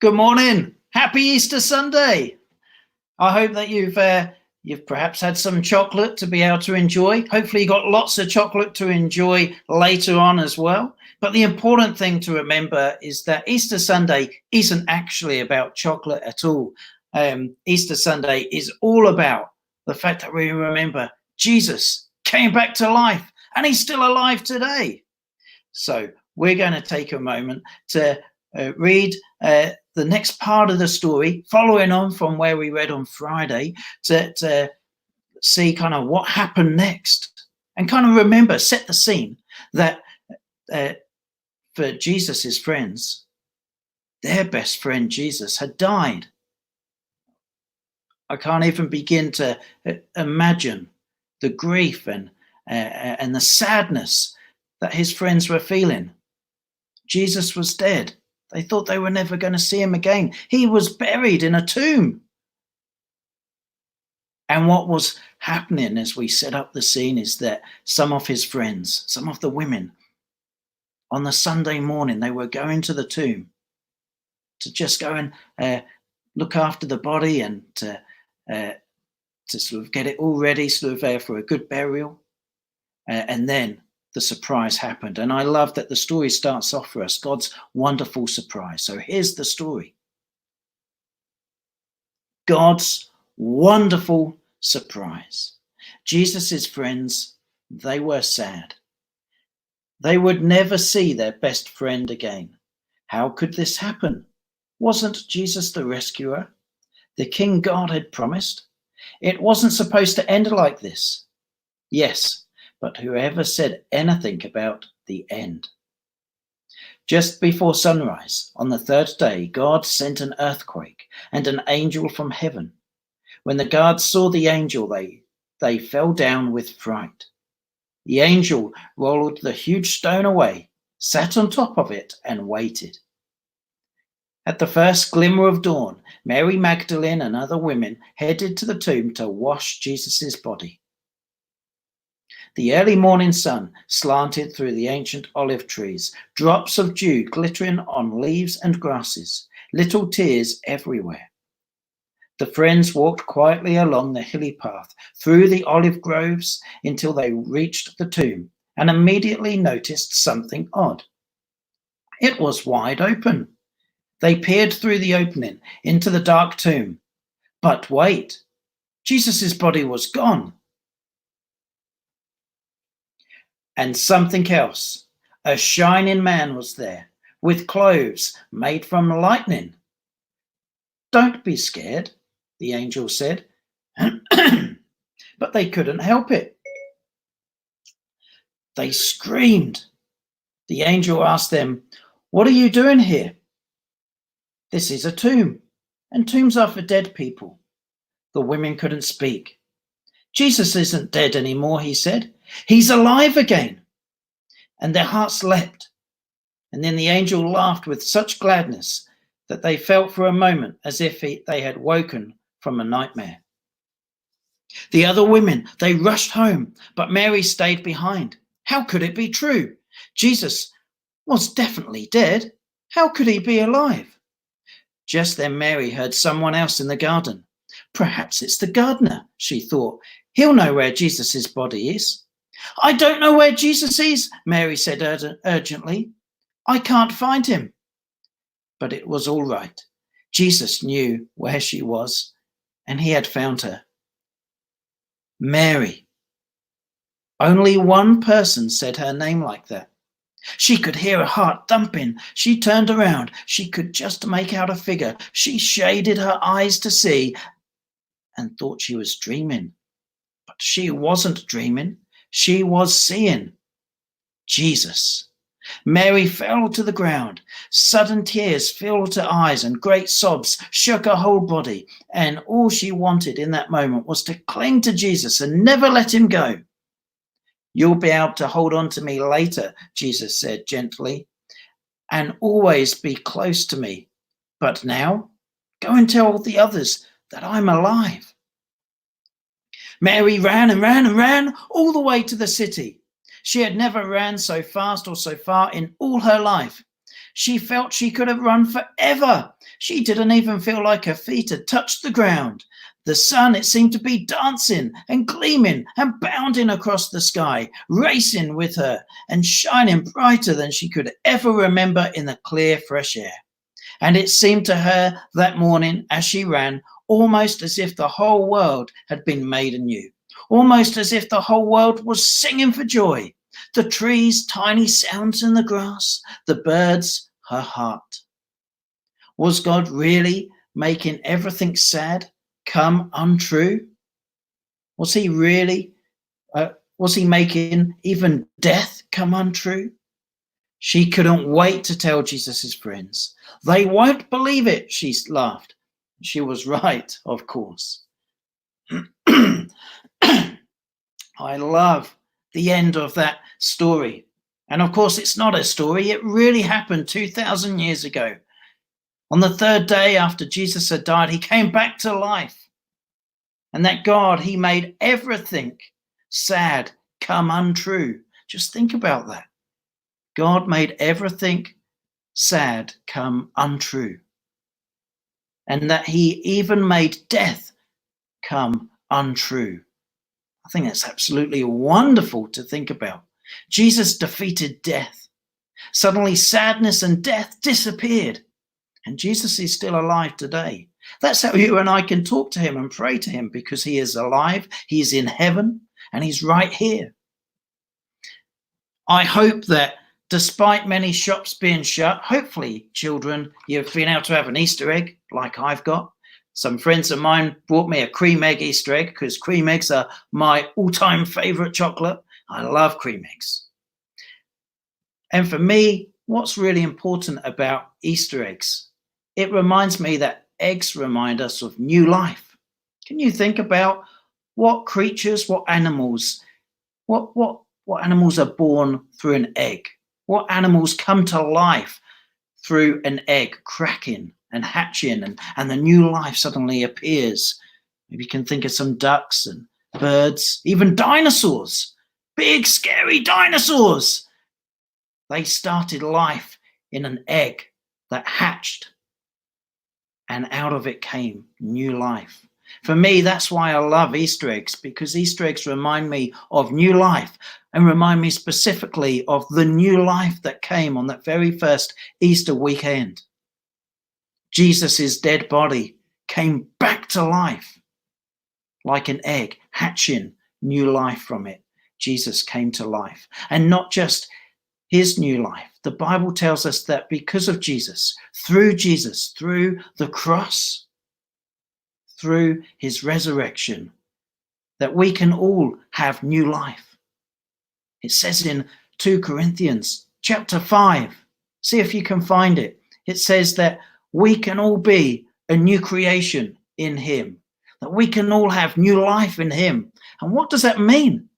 Good morning. Happy Easter Sunday. I hope that you've perhaps had some chocolate to be able to enjoy. Hopefully you got lots of chocolate to enjoy later on as well. But the important thing to remember is that Easter Sunday isn't actually about chocolate at all. Easter Sunday is all about the fact that we remember Jesus came back to life and he's still alive today. So we're going to take a moment to read the next part of the story, following on from where we read on Friday, to see kind of what happened next and kind of remember, set the scene that for Jesus's friends, their best friend Jesus had died. I can't even begin to imagine the grief and the sadness that his friends were feeling. Jesus was dead. They thought they were never going to see him again. He was buried in a tomb. And what was happening as we set up the scene is that some of his friends, some of the women, on the Sunday morning, they were going to the tomb to just go and look after the body and to sort of get it all ready, sort of for a good burial. And then the surprise happened. And I love that the story starts off for us, God's wonderful surprise. So here's the story. God's wonderful surprise. Jesus's friends, they were sad. They would never see their best friend again. How could this happen? Wasn't Jesus the rescuer, the King God had promised? It wasn't supposed to end like this. Yes, but whoever said anything about the end? Just before sunrise, on the third day, God sent an earthquake and an angel from heaven. When the guards saw the angel, they fell down with fright. The angel rolled the huge stone away, sat on top of it, and waited. At the first glimmer of dawn, Mary Magdalene and other women headed to the tomb to wash Jesus' body. The early morning sun slanted through the ancient olive trees, drops of dew glittering on leaves and grasses, little tears everywhere. The friends walked quietly along the hilly path, through the olive groves, until they reached the tomb, and immediately noticed something odd. It was wide open. They peered through the opening into the dark tomb. But wait, Jesus' body was gone. And something else. A shining man was there, with clothes made from lightning. Don't be scared, the angel said. But they couldn't help it. They screamed. The angel asked them, "What are you doing here?" "This is a tomb, and tombs are for dead people." The women couldn't speak. "Jesus isn't dead anymore," he said. "He's alive again." And their hearts leapt. And then the angel laughed with such gladness that they felt for a moment as if they had woken from a nightmare. The other women, they rushed home, but Mary stayed behind. How could it be true? Jesus was definitely dead. How could he be alive? Just then Mary heard someone else in the garden. Perhaps it's the gardener, she thought. He'll know where Jesus' body is. "I don't know where Jesus is," Mary said urgently. "I can't find him." But it was all right. Jesus knew where she was, and he had found her. Mary. Only one person said her name like that. She could hear her heart thumping. She turned around. She could just make out a figure. She shaded her eyes to see and thought she was dreaming. But she wasn't dreaming. She was seeing Jesus. Mary fell to the ground. Sudden tears filled her eyes and great sobs shook her whole body. And all she wanted in that moment was to cling to Jesus and never let him go. "You'll be able to hold on to me later," Jesus said gently, "and always be close to me. But now, go and tell the others that I'm alive." Mary ran and ran and ran all the way to the city. She had never ran so fast or so far in all her life. She felt she could have run forever. She didn't even feel like her feet had touched the ground. The sun, it seemed to be dancing and gleaming and bounding across the sky, racing with her and shining brighter than she could ever remember in the clear, fresh air. And it seemed to her that morning as she ran, almost as if the whole world had been made anew, almost as if the whole world was singing for joy. The trees, tiny sounds in the grass, the birds, her heart. Was God really making everything sad come untrue? Was he really, was he making even death come untrue? She couldn't wait to tell Jesus' friends. They won't believe it, she laughed. She was right, of course. I love the end of that story. And of course, it's not a story. It really happened 2,000 years ago. On the third day after Jesus had died, he came back to life. And that God, he made everything sad come untrue. Just think about that. God made everything sad come untrue. And that he even made death come untrue. I think that's absolutely wonderful to think about. Jesus defeated death. Suddenly sadness and death disappeared. And Jesus is still alive today. That's how you and I can talk to him and pray to him, because he is alive, he is in heaven, and he's right here. I hope that despite many shops being shut, hopefully, children, you've been able to have an Easter egg like I've got. Some friends of mine brought me a cream egg Easter egg, because cream eggs are my all-time favorite chocolate. I love cream eggs. And for me, what's really important about Easter eggs, it reminds me that eggs remind us of new life. Can you think about what creatures, what animals are born through an egg? What animals come to life through an egg cracking and hatching, and the new life suddenly appears? Maybe you can think of some ducks and birds, even dinosaurs, big scary dinosaurs. They started life in an egg that hatched, and out of it came new life. For me, that's why I love Easter eggs, because Easter eggs remind me of new life, and remind me specifically of the new life that came on that very first Easter weekend. Jesus' dead body came back to life like an egg, hatching new life from it. Jesus came to life, and not just his new life. The Bible tells us that because of Jesus, through the cross, through his resurrection, that we can all have new life. It says in 2 Corinthians chapter 5, see if you can find it. It says that we can all be a new creation in him, that we can all have new life in him. And what does that mean?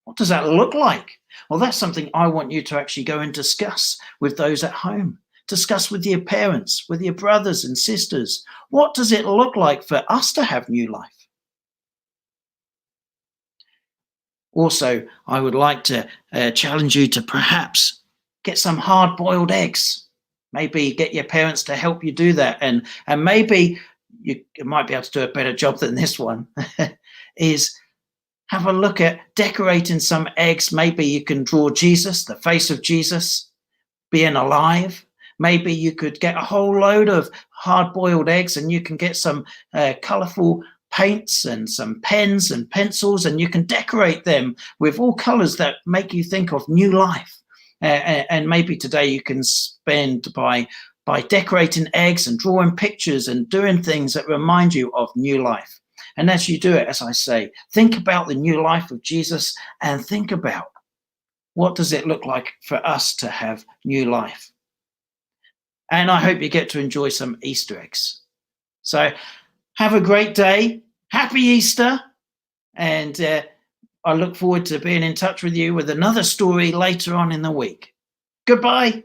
What does that look like? Well, that's something I want you to actually go and discuss with those at home. Discuss with your parents, with your brothers and sisters. What does it look like for us to have new life? Also, I would like to challenge you to perhaps get some hard-boiled eggs. Maybe get your parents to help you do that. And maybe you might be able to do a better job than this one, is have a look at decorating some eggs. Maybe you can draw Jesus, the face of Jesus, being alive. Maybe you could get a whole load of hard-boiled eggs, and you can get some colourful paints and some pens and pencils, and you can decorate them with all colours that make you think of new life. And maybe today you can spend by decorating eggs and drawing pictures and doing things that remind you of new life. And as you do it, as I say, think about the new life of Jesus, and think about what does it look like for us to have new life. And I hope you get to enjoy some Easter eggs. So have a great day. Happy Easter. And I look forward to being in touch with you with another story later on in the week. Goodbye.